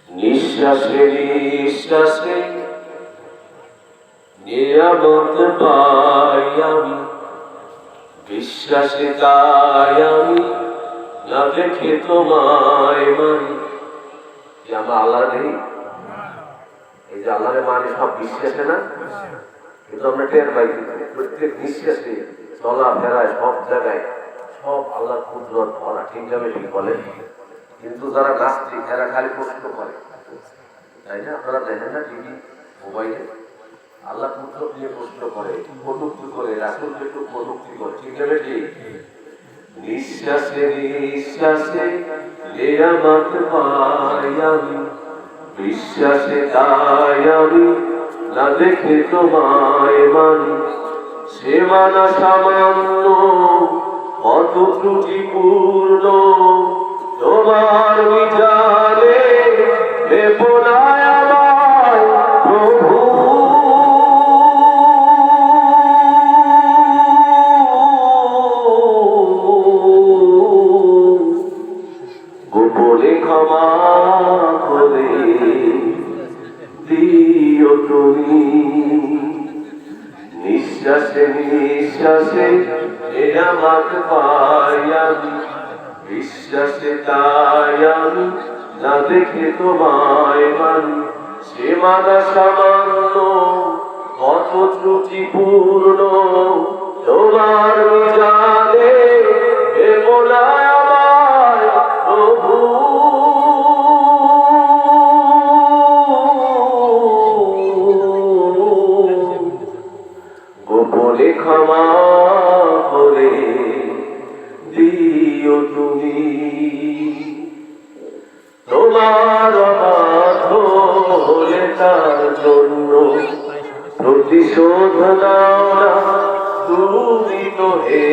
নিঃশ্বাসে নিঃশ্বাসে নিয়ামত পাই আমি, বিশ্বাসে তাই আমি না দেখে তোমায় মানি। যে আমরা আল্লাহ নেই, এই যে আল্লাহরে মানি সব বিশ্বাসে না, কিন্তু আমরা টের পাই প্রত্যেক নিঃশ্বাসে চলা ফেরায় সব জায়গায় সব আল্লাহর কুদরত ভরা। ঠিক যাবে ঠিক বলে, কিন্তু যারা নাস্তিক এরা খালি প্রশ্ন করে, তাই না? আপনারা দেখেন না টিভি মোবাইলে আল্লাহ কুদরত নিয়ে প্রশ্ন করে, কটূক্তি করে, রাসূলকে একটু কটূক্তি করে। ঠিক যাবে ঠিক? নিঃশ্বাসে নিঃশ্বাসে নিয়ামত পাই আমি, বিশ্বাসে তাই আমি না দেখে তোমায় মানি। সে মানা সামান্য কত ত্রুটিপূর্ণ, তোমার বিচারে বেপনায় আমায় প্রভু। গোপনে ক্ষমা করে দিও তুমি, নিঃশ্বাসে নিঃশ্বাসে নিয়ামত পাই আমি, বিশ্বাসে তাই আমি না দেখে তোমায় মানি। সে মানা সামান্য কত ত্রুটিপূর্ণ, তোমার জানে এ বলায় আমায় প্রভু। গোপনে ক্ষমা করে দিও তুমি, তোমার অবাধ হলে তার জন্য প্রতিশোধ নাও না তুমি তো হে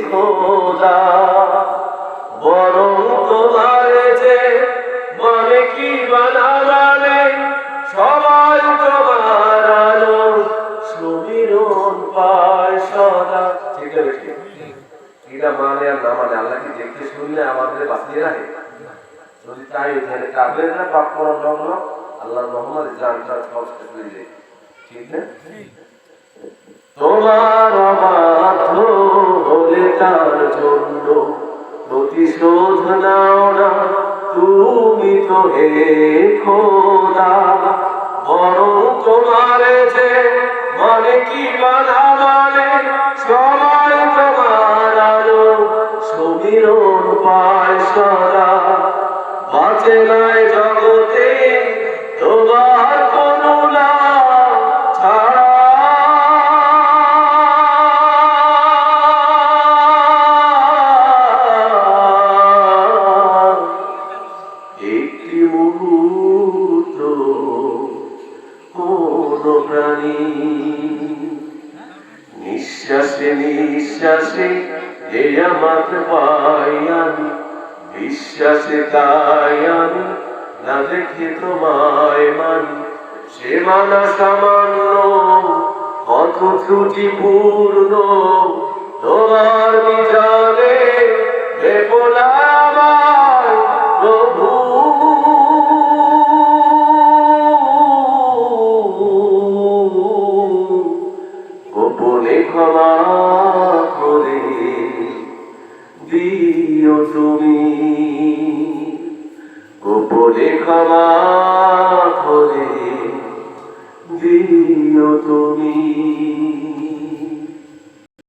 খোদা। বরং তোমার যে মনে কি বানাবে সবাই তোমার আলো সুমিরন পায় সদা। ঠিক আছে, এটা মানে আর না মানে আল্লাহ কি দেখতে শুনলে আমাদের বাঁচিয়ে রাখে? যদি তাই এখানে কাবের না পাপ করার জন্য আল্লাহ মোহাম্মদ ইসলাম কষ্ট করে দেয়। ঠিক না? তোমার অবাধ হলে তার জন্য প্রতিশোধ নাও না তুমি তো হে খোদা। বরং তোমার যে মানে কি বানাবে সবাই তোমার আলো সুমিরন পায় সদা। বাঁচে নাই জগতে তোমার করুণা ছাড়া, একটি মুহূর্ত কোন প্রাণী। নিঃশ্বাসে নিঃশ্বাসে নিয়ামত পাই আমি, বিশ্বাসে তাই আমি না দেখে তোমায় মানি। সে মানা সামান্য কত ত্রুটিপূর্ণ, তোমার বিচারে বেপনায় আমায় প্রভু। গোপনে ক্ষমা করে দিও তুমি, গোপনে ক্ষমা করে দিও তুমি।